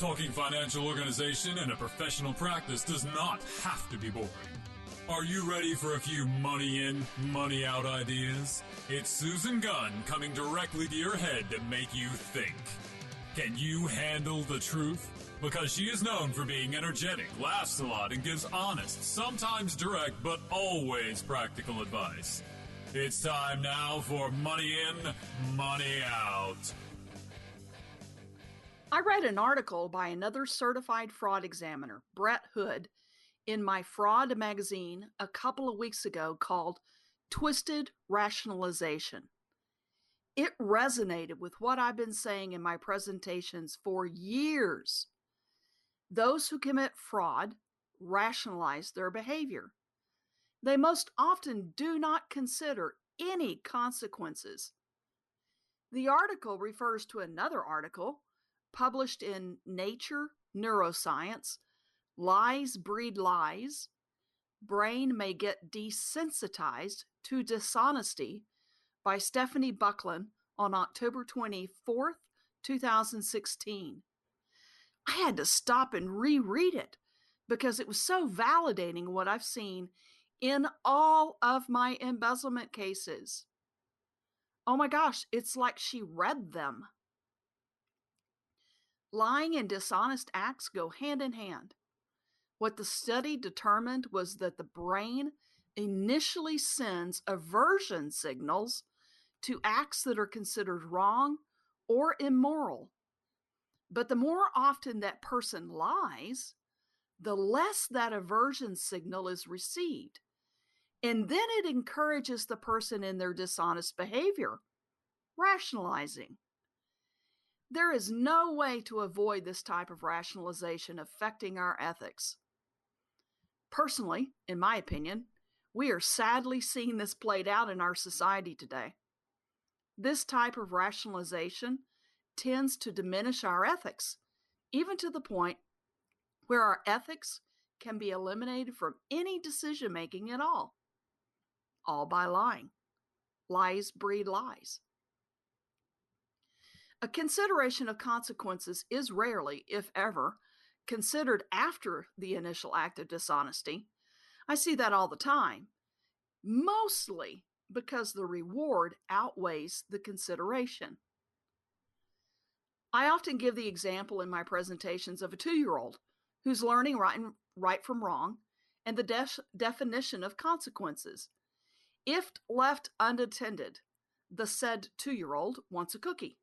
Talking financial organization in a professional practice does not have to be boring. Are you ready for a few money in, money out ideas? It's Susan Gunn coming directly to your head to make you think. Can you handle the truth? Because she is known for being energetic, laughs a lot, and gives honest, sometimes direct, but always practical advice. It's time now for Money In, Money Out. I read an article by another certified fraud examiner, Brett Hood, in my fraud magazine a couple of weeks ago called Twisted Rationalization. It resonated with what I've been saying in my presentations for years. Those who commit fraud rationalize their behavior. They most often do not consider any consequences. The article refers to another article published in Nature Neuroscience, Lies Breed Lies, Brain May Get Desensitized to Dishonesty by Stephanie Buckland on October 24th, 2016. I had to stop and reread it because it was so validating what I've seen in all of my embezzlement cases. Oh my gosh, it's like she read them. Lying and dishonest acts go hand in hand. What the study determined was that the brain initially sends aversion signals to acts that are considered wrong or immoral. But the more often that person lies, the less that aversion signal is received. And then it encourages the person in their dishonest behavior, rationalizing. There is no way to avoid this type of rationalization affecting our ethics. Personally, in my opinion, we are sadly seeing this played out in our society today. This type of rationalization tends to diminish our ethics, even to the point where our ethics can be eliminated from any decision-making at all by lying. Lies breed lies. A consideration of consequences is rarely, if ever, considered after the initial act of dishonesty. I see that all the time, mostly because the reward outweighs the consideration. I often give the example in my presentations of a 2-year-old who's learning right from wrong and the definition of consequences. If left unattended, the said 2-year-old wants a cookie,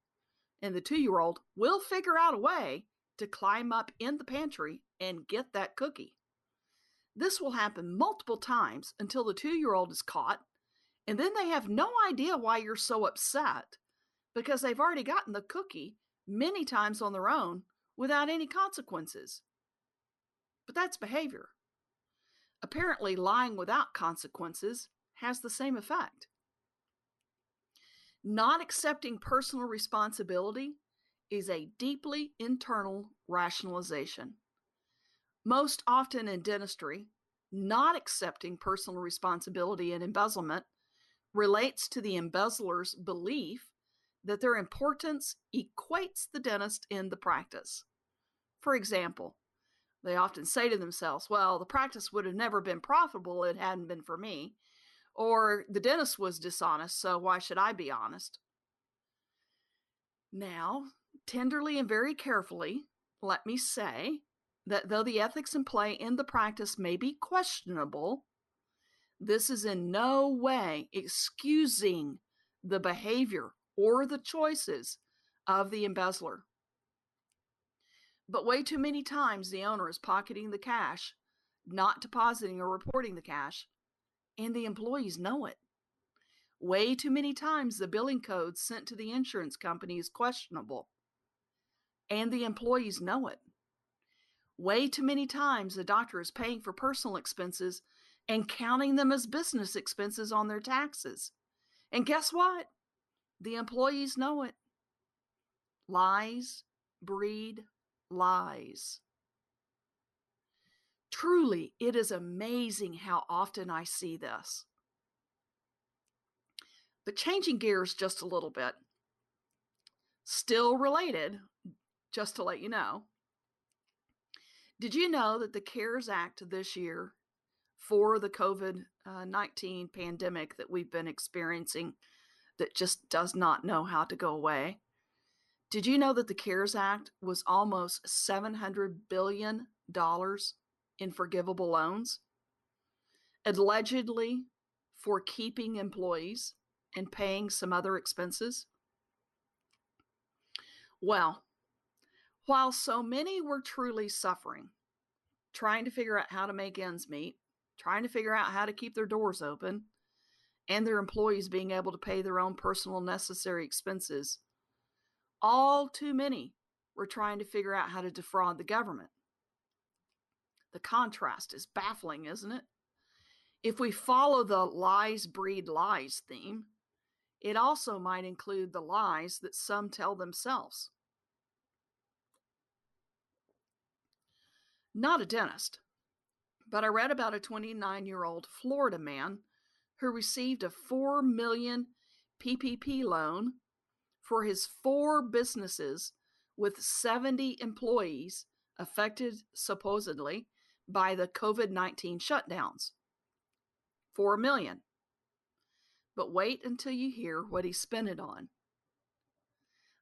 and the 2-year-old will figure out a way to climb up in the pantry and get that cookie. This will happen multiple times until the 2-year-old is caught, and then they have no idea why you're so upset because they've already gotten the cookie many times on their own without any consequences. But that's behavior. Apparently, lying without consequences has the same effect. Not accepting personal responsibility is a deeply internal rationalization. Most often in dentistry, not accepting personal responsibility in embezzlement relates to the embezzler's belief that their importance equates the dentist in the practice. For example, they often say to themselves, well, the practice would have never been profitable if it hadn't been for me. Or the dentist was dishonest, so why should I be honest? Now, tenderly and very carefully, let me say that though the ethics in play in the practice may be questionable, this is in no way excusing the behavior or the choices of the embezzler. But way too many times the owner is pocketing the cash, not depositing or reporting the cash, and the employees know it. Way too many times the billing code sent to the insurance company is questionable, and the employees know it. Way too many times the doctor is paying for personal expenses and counting them as business expenses on their taxes. And guess what? The employees know it. Lies breed lies. Truly, it is amazing how often I see this. But changing gears just a little bit, still related, just to let you know, Did you know that the CARES Act this year for the COVID-19 pandemic that we've been experiencing that just does not know how to go away? Did you know that the CARES Act was almost $700 billion in forgivable loans, allegedly for keeping employees and paying some other expenses? Well, while so many were truly suffering, trying to figure out how to make ends meet, trying to figure out how to keep their doors open, and their employees being able to pay their own personal necessary expenses, all too many were trying to figure out how to defraud the government. The contrast is baffling, isn't it? If we follow the lies breed lies theme, it also might include the lies that some tell themselves. Not a dentist, but I read about a 29-year-old Florida man who received a $4 million PPP loan for his 4 businesses with 70 employees affected supposedly by the COVID-19 shutdowns. $4 million. But wait until you hear what he spent it on.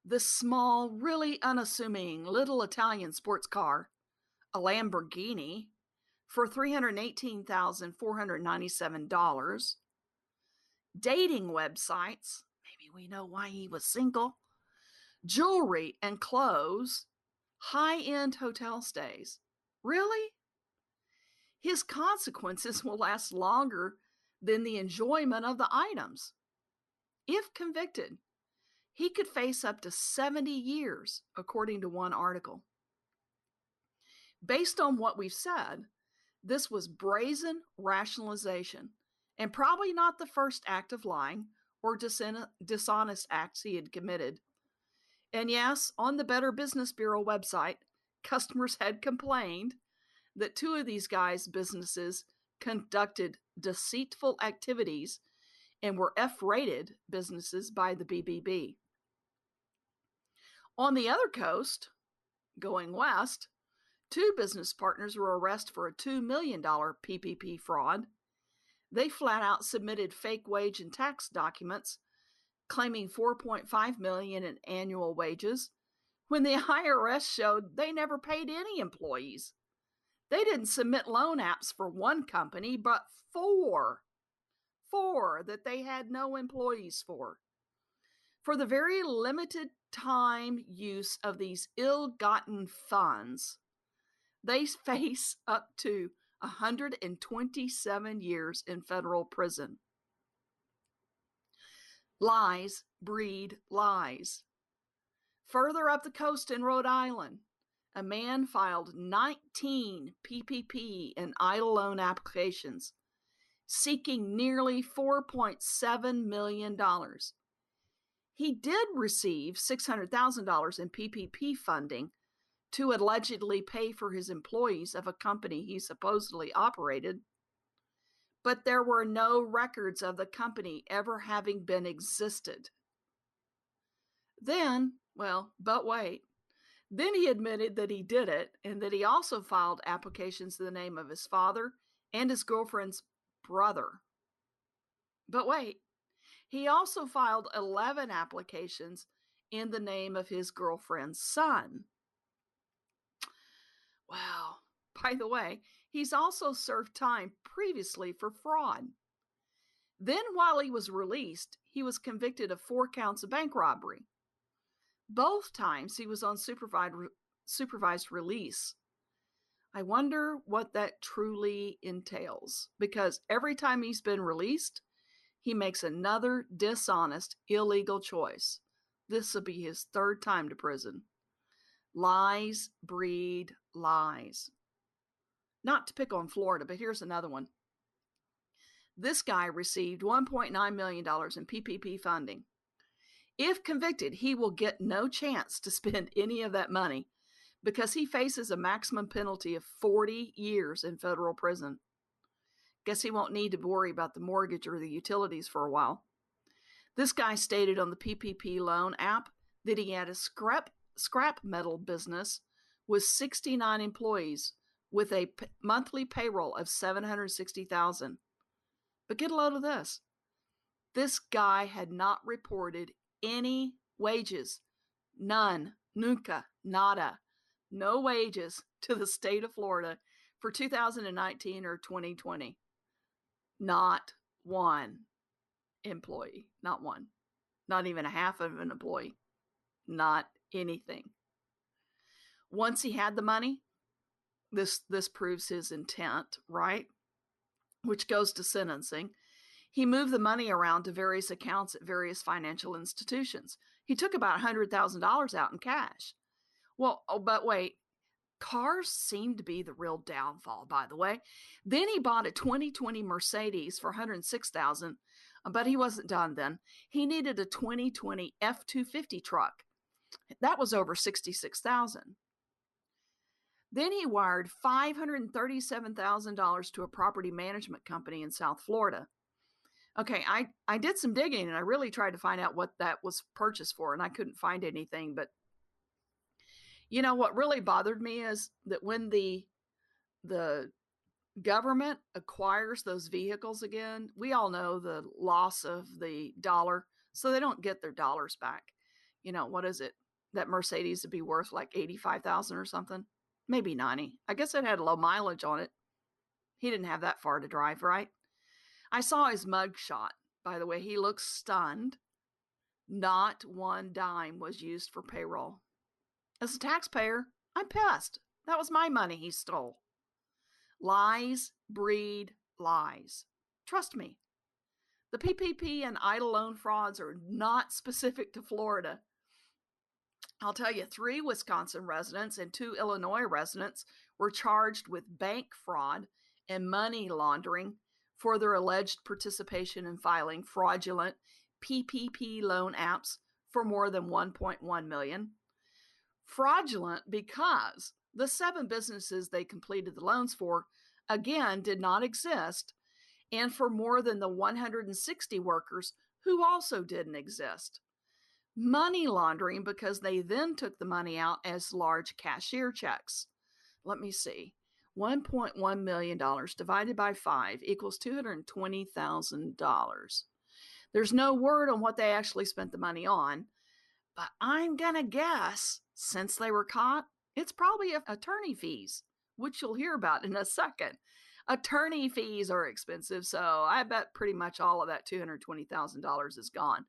This small, really unassuming little Italian sports car, a Lamborghini, for $318,497. Dating websites, maybe we know why he was single, jewelry and clothes, high-end hotel stays. Really? His consequences will last longer than the enjoyment of the items. If convicted, he could face up to 70 years, according to one article. Based on what we've said, this was brazen rationalization, and probably not the first act of lying or dishonest acts he had committed. And yes, on the Better Business Bureau website, customers had complained that 2 of these guys' businesses conducted deceitful activities and were F-rated businesses by the BBB. On the other coast, going west, 2 business partners were arrested for a $2 million PPP fraud. They flat out submitted fake wage and tax documents claiming $4.5 million in annual wages when the IRS showed they never paid any employees. They didn't submit loan apps for 1 company, but 4 that they had no employees for. For the very limited time use of these ill-gotten funds, they face up to 127 years in federal prison. Lies breed lies. Further up the coast in Rhode Island, a man filed 19 PPP and EIDL loan applications, seeking nearly $4.7 million. He did receive $600,000 in PPP funding to allegedly pay for his employees of a company he supposedly operated, but there were no records of the company ever having been existed. Then, but wait. Then he admitted that he did it and that he also filed applications in the name of his father and his girlfriend's brother. But wait, he also filed 11 applications in the name of his girlfriend's son. Wow. By the way, he's also served time previously for fraud. Then, while he was released, he was convicted of 4 counts of bank robbery. Both times he was on supervised release. I wonder what that truly entails, because every time he's been released, he makes another dishonest, illegal choice. This will be his 3rd time to prison. Lies breed lies. Not to pick on Florida, but here's another one. This guy received $1.9 million in PPP funding. If convicted, he will get no chance to spend any of that money because he faces a maximum penalty of 40 years in federal prison. Guess he won't need to worry about the mortgage or the utilities for a while. This guy stated on the PPP loan app that he had a scrap metal business with 69 employees with a monthly payroll of $760,000. But get a load of this. This guy had not reported any wages. None. Nunca. Nada. No wages to the state of Florida for 2019 or 2020. Not one employee. Not one. Not even a half of an employee. Not anything. Once he had the money, this proves his intent, right? Which goes to sentencing. He moved the money around to various accounts at various financial institutions. He took about $100,000 out in cash. Well, but wait, cars seem to be the real downfall, by the way. Then he bought a 2020 Mercedes for $106,000, but he wasn't done then. He needed a 2020 F-250 truck. That was over $66,000. Then he wired $537,000 to a property management company in South Florida. Okay, I did some digging and I really tried to find out what that was purchased for, and I couldn't find anything. But you know what really bothered me is that when the government acquires those vehicles again, we all know the loss of the dollar, so they don't get their dollars back. You know, what is it? That Mercedes would be worth like $85,000 or something. Maybe 90. I guess it had low mileage on it. He didn't have that far to drive, right? I saw his mug shot. By the way, he looks stunned. Not one dime was used for payroll. As a taxpayer, I'm pissed. That was my money he stole. Lies breed lies. Trust me. The PPP and EIDL loan frauds are not specific to Florida. I'll tell you, 3 Wisconsin residents and 2 Illinois residents were charged with bank fraud and money laundering for their alleged participation in filing fraudulent PPP loan apps for more than $1.1 million. Fraudulent because the 7 businesses they completed the loans for, again, did not exist, and for more than the 160 workers who also didn't exist. Money laundering because they then took the money out as large cashier checks. Let me see. $1.1 million divided by 5 equals $220,000. There's no word on what they actually spent the money on, but I'm going to guess, since they were caught, it's probably attorney fees, which you'll hear about in a second. Attorney fees are expensive, so I bet pretty much all of that $220,000 is gone.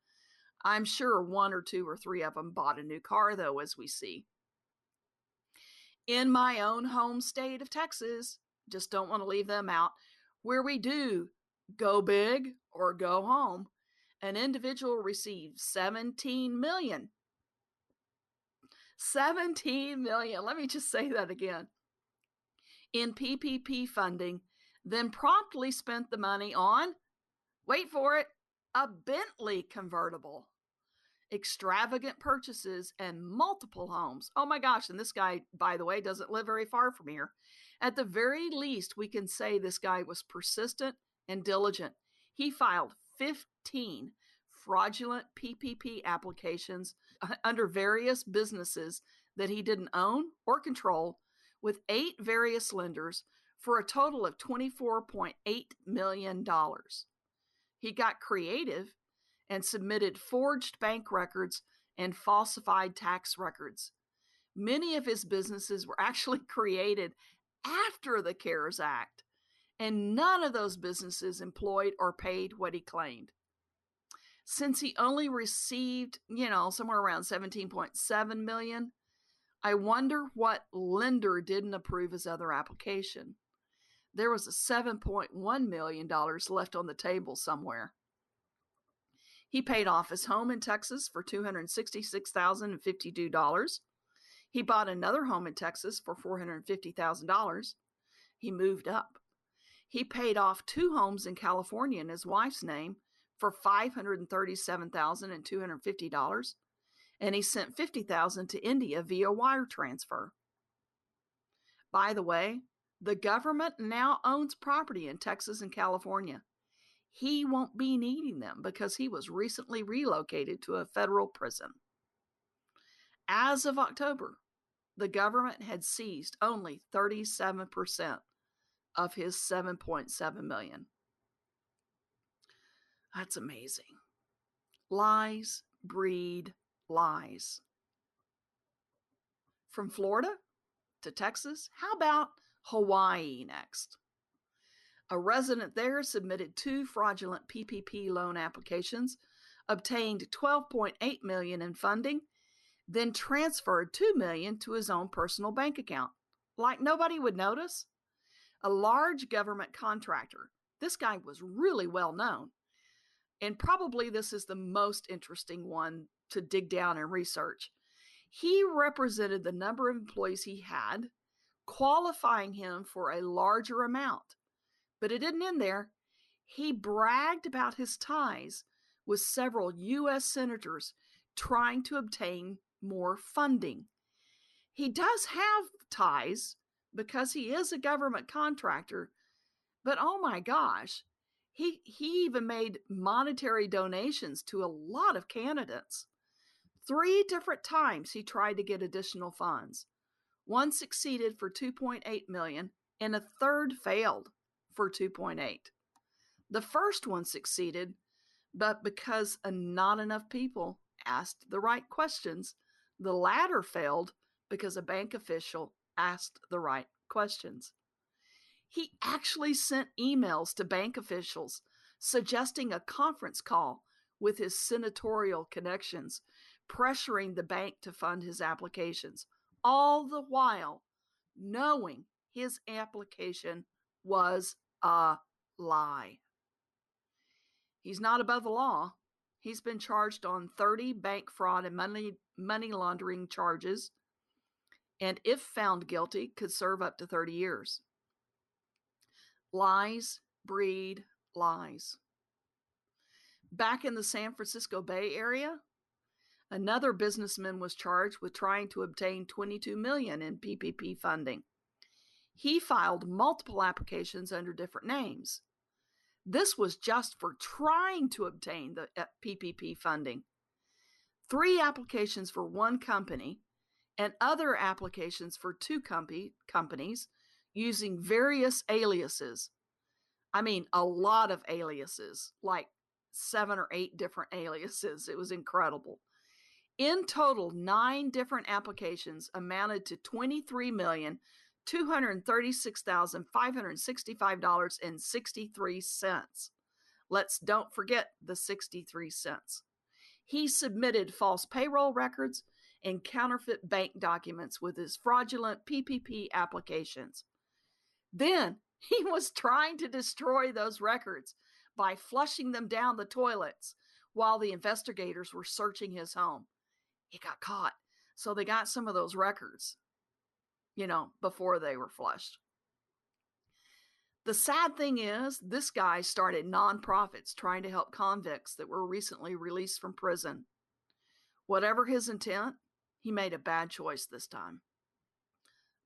I'm sure 1 or 2 or 3 of them bought a new car, though, as we see. In my own home state of Texas, just don't want to leave them out, where we do go big or go home, an individual received $17 million. $17 million. Let me just say that again. In PPP funding, then promptly spent the money on, wait for it, a Bentley convertible, extravagant purchases, and multiple homes. Oh my gosh, and this guy, by the way, doesn't live very far from here. At the very least, we can say this guy was persistent and diligent. He filed 15 fraudulent PPP applications under various businesses that he didn't own or control, with 8 various lenders for a total of $24.8 million. He got creative and submitted forged bank records and falsified tax records. Many of his businesses were actually created after the CARES Act, and none of those businesses employed or paid what he claimed. Since he only received, somewhere around $17.7 million, I wonder what lender didn't approve his other application. There was a $7.1 million left on the table somewhere. He paid off his home in Texas for $266,052. He bought another home in Texas for $450,000. He moved up. He paid off 2 homes in California in his wife's name for $537,250. And he sent $50,000 to India via wire transfer. By the way, the government now owns property in Texas and California. He won't be needing them because he was recently relocated to a federal prison. As of October, the government had seized only 37% of his $7.7 million. That's amazing. Lies breed lies. From Florida to Texas, how about Hawaii next? A resident there submitted 2 fraudulent PPP loan applications, obtained $12.8 million in funding, then transferred $2 million to his own personal bank account. Like nobody would notice. A large government contractor. This guy was really well known. And probably this is the most interesting one to dig down and research. He represented the number of employees he had, qualifying him for a larger amount. But it didn't end there. He bragged about his ties with several U.S. senators trying to obtain more funding. He does have ties because he is a government contractor, but oh my gosh, he even made monetary donations to a lot of candidates. 3 different times he tried to get additional funds. One succeeded for $2.8 million and a third failed for $2.8. The first one succeeded, but because not enough people asked the right questions, the latter failed because a bank official asked the right questions. He actually sent emails to bank officials suggesting a conference call with his senatorial connections, pressuring the bank to fund his applications, all the while knowing his application was a lie. He's not above the law. He's been charged on 30 bank fraud and money laundering charges, and if found guilty, could serve up to 30 years. Lies breed lies. Back in the San Francisco Bay Area, another businessman was charged with trying to obtain $22 million in PPP funding. He filed multiple applications under different names. This was just for trying to obtain the PPP funding. 3 applications for one company and other applications for 2 companies using various aliases. I mean, a lot of aliases, like 7 or 8 different aliases. It was incredible. In total, 9 different applications amounted to $23,236,565.63. Don't forget the 63 cents. He submitted false payroll records and counterfeit bank documents with his fraudulent PPP applications. Then he was trying to destroy those records by flushing them down the toilets while the investigators were searching his home. He got caught. So they got some of those records, before they were flushed. The sad thing is, this guy started nonprofits trying to help convicts that were recently released from prison. Whatever his intent, he made a bad choice this time.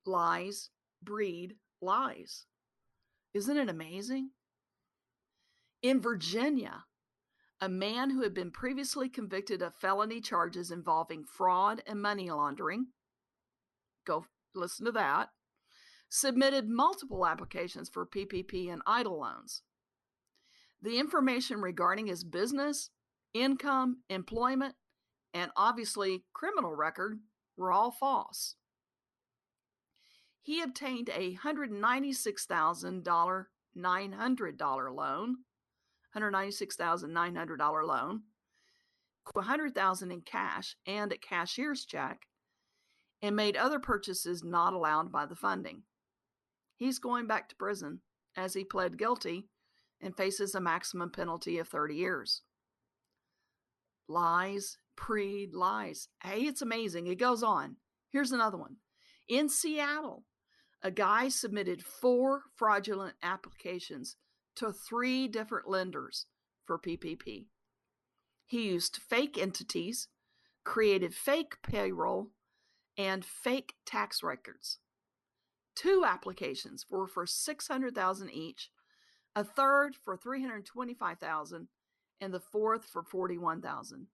Lies breed lies. Isn't it amazing? In Virginia, a man who had been previously convicted of felony charges involving fraud and money laundering, go listen to that, submitted multiple applications for PPP and EIDL loans. The information regarding his business, income, employment, and obviously criminal record were all false. He obtained a $196,900 loan, $196,900 loan, $100,000 in cash and a cashier's check, and made other purchases not allowed by the funding. He's going back to prison as he pled guilty and faces a maximum penalty of 30 years. Lies breed lies. Hey, it's amazing. It goes on. Here's another one. In Seattle, a guy submitted 4 fraudulent applications to 3 different lenders for PPP. He used fake entities, created fake payroll, and fake tax records. 2 applications were for $600,000 each, a third for $325,000, and the fourth for $41,000.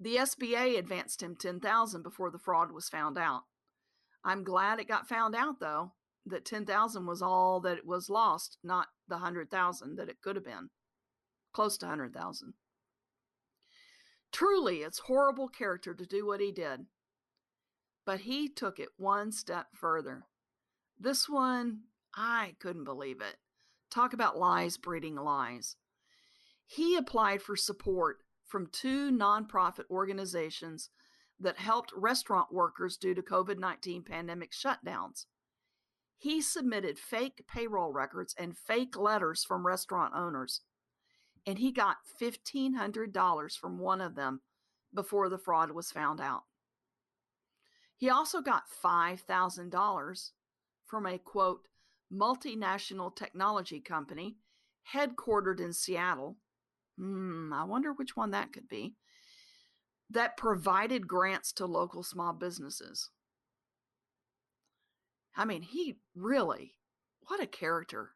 The SBA advanced him $10,000 before the fraud was found out. I'm glad it got found out, though, that $10,000 was all that was lost, not the $100,000 that it could have been. Close to $100,000. Truly, it's horrible character to do what he did. But he took it one step further. This one, I couldn't believe it. Talk about lies breeding lies. He applied for support from 2 nonprofit organizations that helped restaurant workers due to COVID-19 pandemic shutdowns. He submitted fake payroll records and fake letters from restaurant owners, and he got $1,500 from one of them before the fraud was found out. He also got $5,000 from a, quote, multinational technology company headquartered in Seattle. I wonder which one that could be. That provided grants to local small businesses. I mean, he really, what a character.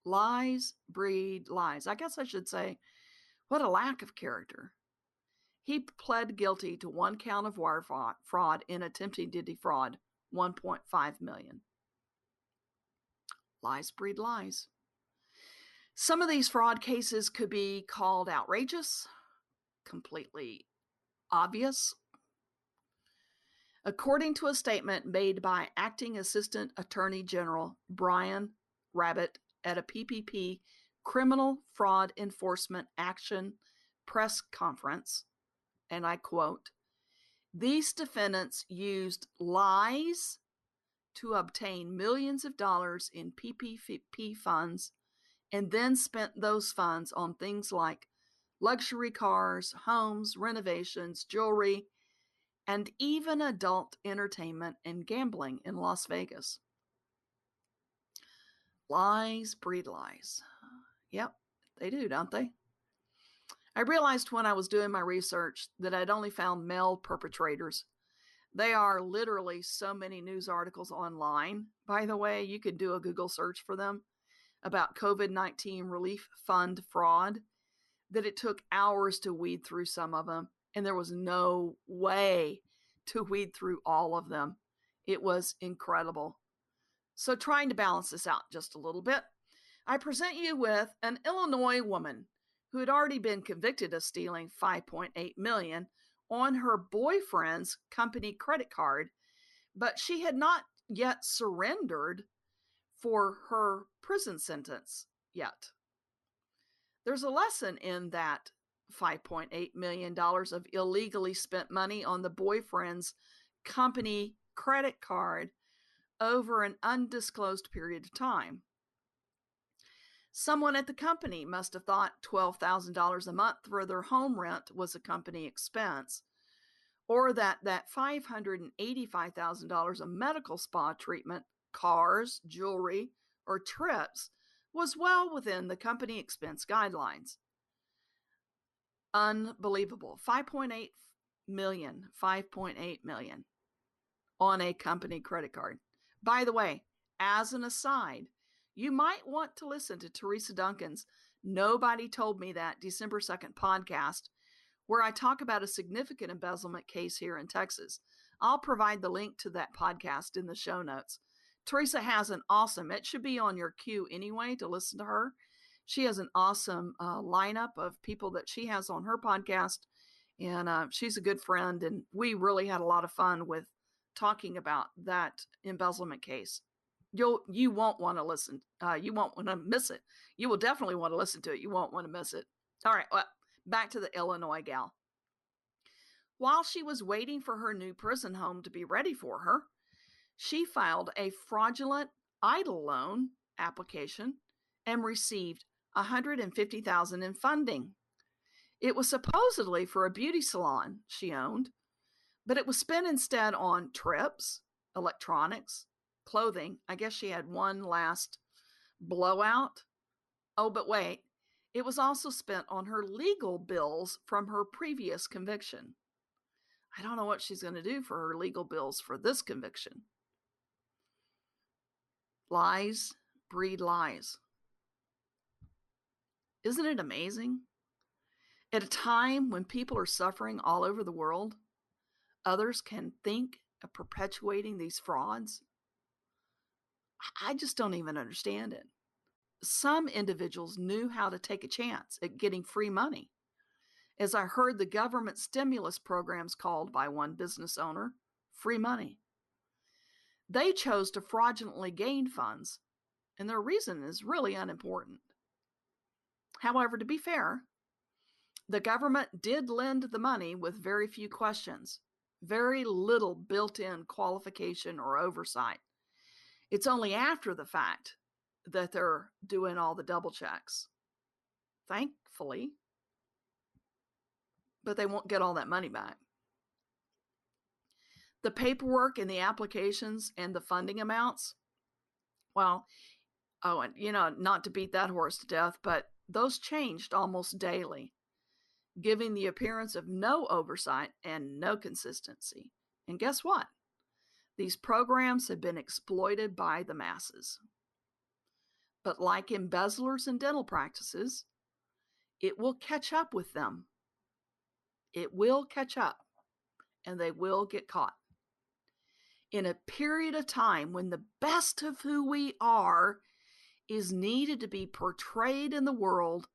Lies breed lies. I guess I should say, what a lack of character. He pled guilty to 1 count of wire fraud in attempting to defraud $1.5 million. Lies breed lies. Some of these fraud cases could be called outrageous, completely obvious. According to a statement made by Acting Assistant Attorney General Brian Rabbit at a PPP Criminal Fraud Enforcement Action press conference, and I quote, "These defendants used lies to obtain millions of dollars in PPP funds and then spent those funds on things like luxury cars, homes, renovations, jewelry, and even adult entertainment and gambling in Las Vegas." Lies breed lies. Yep, they do, don't they? I realized when I was doing my research that I'd only found male perpetrators. They are literally so many news articles online. By the way, you could do a Google search for them about COVID-19 relief fund fraud, that it took hours to weed through some of them, and there was no way to weed through all of them. It was incredible. So, trying to balance this out just a little bit, I present you with an Illinois woman who had already been convicted of stealing $5.8 million on her boyfriend's company credit card, but she had not yet surrendered for her prison sentence yet. There's a lesson in that $5.8 million of illegally spent money on the boyfriend's company credit card over an undisclosed period of time. Someone at the company must have thought $12,000 a month for their home rent was a company expense, or that $585,000 of medical spa treatment, cars, jewelry, or trips was well within the company expense guidelines. Unbelievable. $5.8 million on a company credit card. By the way, as an aside, you might want to listen to Teresa Duncan's Nobody Told Me That December 2nd podcast, where I talk about a significant embezzlement case here in Texas. I'll provide the link to that podcast in the show notes. Teresa has an awesome, it should be on your queue anyway to listen to her. She has an awesome lineup of people that she has on her podcast, and she's a good friend, and we really had a lot of fun with talking about that embezzlement case. You won't want to listen. You won't want to miss it. You will definitely want to listen to it. You won't want to miss it. All right, well, back to the Illinois gal. While she was waiting for her new prison home to be ready for her, she filed a fraudulent EIDL loan application and received $150,000 in funding. It was supposedly for a beauty salon she owned, but it was spent instead on trips, electronics, clothing. I guess she had one last blowout. Oh, but wait, it was also spent on her legal bills from her previous conviction. I don't know what she's going to do for her legal bills for this conviction. Lies breed lies. Isn't it amazing? At a time when people are suffering all over the world, others can think of perpetuating these frauds. I just don't even understand it. Some individuals knew how to take a chance at getting free money. As I heard the government stimulus programs called by one business owner, free money. They chose to fraudulently gain funds, and their reason is really unimportant. However, to be fair, the government did lend the money with very few questions, very little built-in qualification or oversight. It's only after the fact that they're doing all the double checks. Thankfully, but they won't get all that money back. The paperwork and the applications and the funding amounts, well, and not to beat that horse to death, but those changed almost daily, giving the appearance of no oversight and no consistency. And guess what? These programs have been exploited by the masses. But like embezzlers in dental practices, it will catch up with them. It will catch up, and they will get caught. In a period of time when the best of who we are is needed to be portrayed in the world,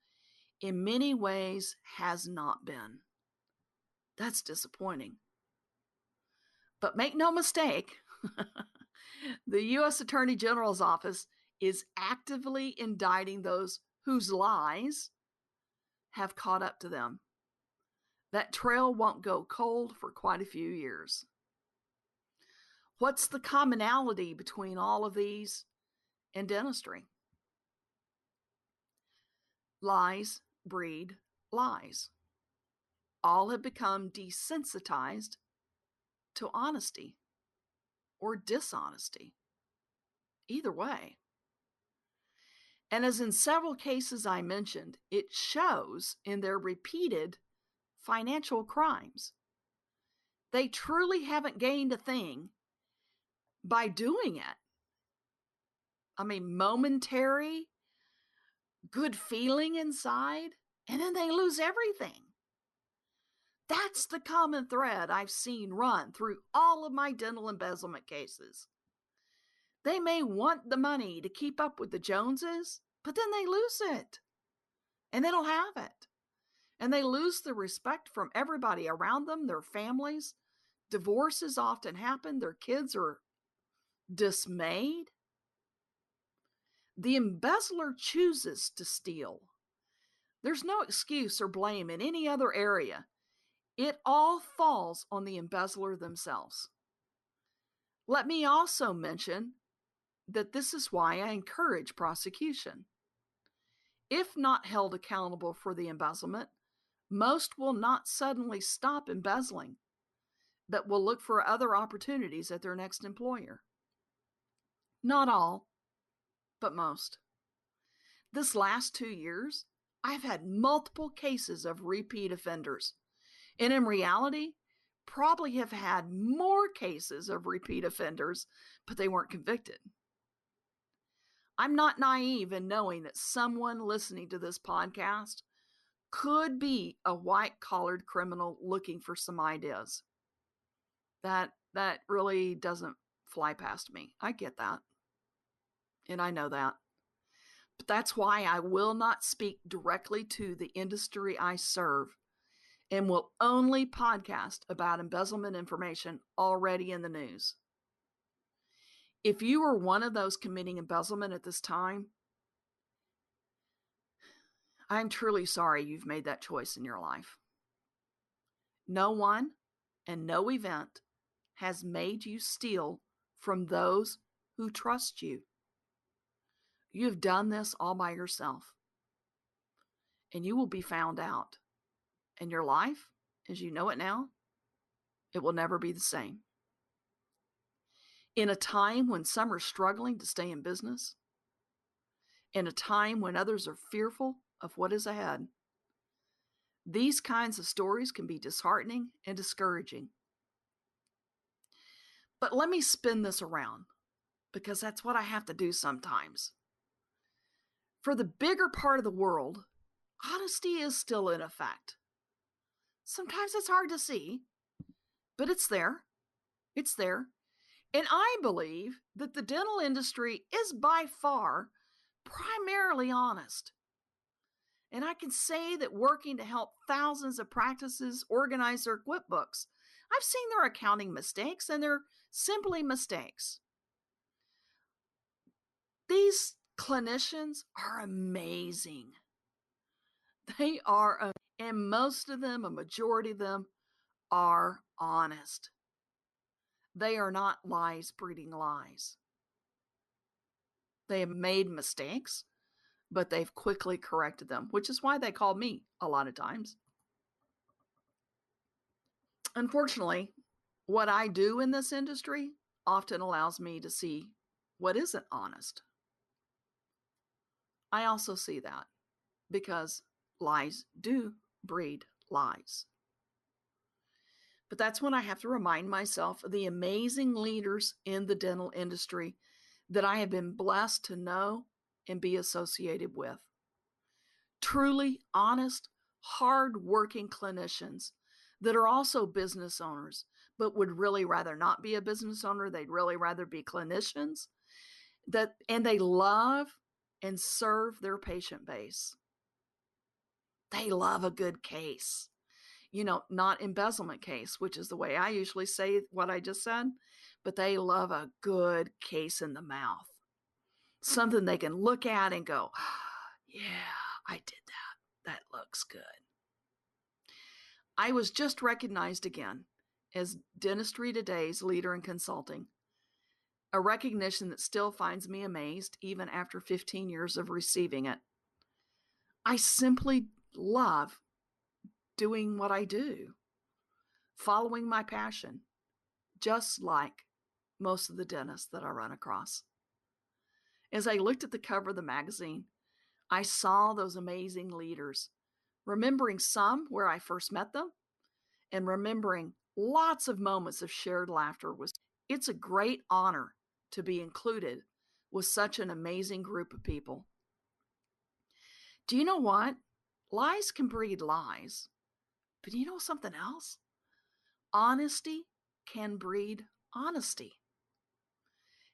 in many ways has not been. That's disappointing. But make no mistake, the U.S. Attorney General's office is actively indicting those whose lies have caught up to them. That trail won't go cold for quite a few years. What's the commonality between all of these and dentistry? Lies breed lies. All have become desensitized to honesty or dishonesty. Either way. And as in several cases I mentioned, it shows in their repeated financial crimes. They truly haven't gained a thing by doing it. I mean, momentary good feeling inside, and then they lose everything. That's the common thread I've seen run through all of my dental embezzlement cases. They may want the money to keep up with the Joneses, but then they lose it, and they don't have it. And they lose the respect from everybody around them, their families. Divorces often happen. Their kids are dismayed. The embezzler chooses to steal. There's no excuse or blame in any other area. It all falls on the embezzler themselves. Let me also mention that this is why I encourage prosecution. If not held accountable for the embezzlement, most will not suddenly stop embezzling, but will look for other opportunities at their next employer. Not all, but most. This last 2 years, I've had multiple cases of repeat offenders, and in reality, probably have had more cases of repeat offenders, but they weren't convicted. I'm not naive in knowing that someone listening to this podcast could be a white-collared criminal looking for some ideas. That really doesn't fly past me. I get that. And I know that. But that's why I will not speak directly to the industry I serve and will only podcast about embezzlement information already in the news. If you are one of those committing embezzlement at this time, I'm truly sorry you've made that choice in your life. No one and no event has made you steal from those who trust you. You've done this all by yourself, and you will be found out. And your life, as you know it now, it will never be the same. In a time when some are struggling to stay in business, in a time when others are fearful of what is ahead, these kinds of stories can be disheartening and discouraging. But let me spin this around, because that's what I have to do sometimes. For the bigger part of the world, honesty is still in effect. Sometimes it's hard to see, but it's there. It's there. And I believe that the dental industry is by far primarily honest. And I can say that working to help thousands of practices organize their QuickBooks, I've seen their accounting mistakes, and they're simply mistakes. These clinicians are amazing. They are, and most of them, a majority of them, are honest. They are not lies breeding lies. They have made mistakes, but they've quickly corrected them, which is why they call me a lot of times. Unfortunately, what I do in this industry often allows me to see what isn't honest. I also see that because lies do breed lies. But that's when I have to remind myself of the amazing leaders in the dental industry that I have been blessed to know and be associated with. Truly honest, hard-working clinicians that are also business owners, but would really rather not be a business owner. They'd really rather be clinicians, and they love and serve their patient base. They love a good case. Not embezzlement case, which is the way I usually say what I just said, but they love a good case in the mouth. Something they can look at and go, yeah, I did that. That looks good. I was just recognized again as Dentistry Today's leader in consulting, a recognition that still finds me amazed even after 15 years of receiving it. I simply love doing what I do, following my passion, just like most of the dentists that I run across. As I looked at the cover of the magazine, I saw those amazing leaders, remembering some where I first met them, and remembering lots of moments of shared laughter. It's a great honor to be included with such an amazing group of people. Do you know what? Lies can breed lies. But you know something else? Honesty can breed honesty.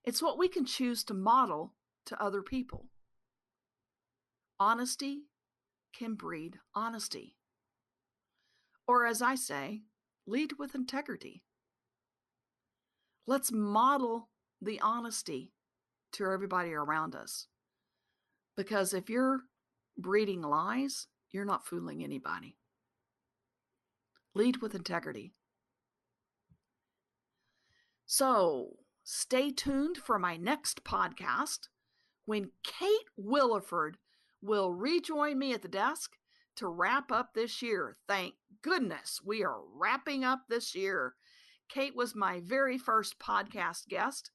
It's what we can choose to model to other people. Honesty can breed honesty. Or as I say, lead with integrity. Let's model the honesty to everybody around us. Because if you're breeding lies, you're not fooling anybody. Lead with integrity. So stay tuned for my next podcast when Kate Williford will rejoin me at the desk to wrap up this year. Thank goodness we are wrapping up this year. Kate was my very first podcast guest,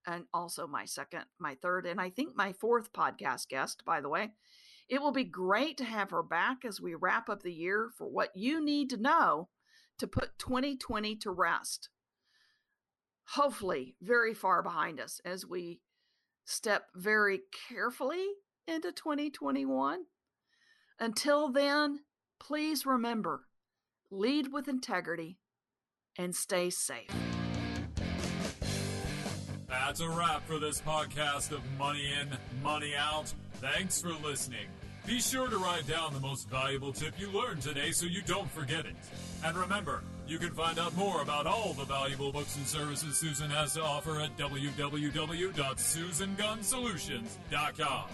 and also my second, my third, and I think my fourth podcast guest, by the way. It will be great to have her back as we wrap up the year for what you need to know to put 2020 to rest. Hopefully very far behind us as we step very carefully into 2021. Until then, please remember, lead with integrity and stay safe. That's a wrap for this podcast of Money In, Money Out. Thanks for listening. Be sure to write down the most valuable tip you learned today so you don't forget it. And remember, you can find out more about all the valuable books and services Susan has to offer at www.susangunsolutions.com.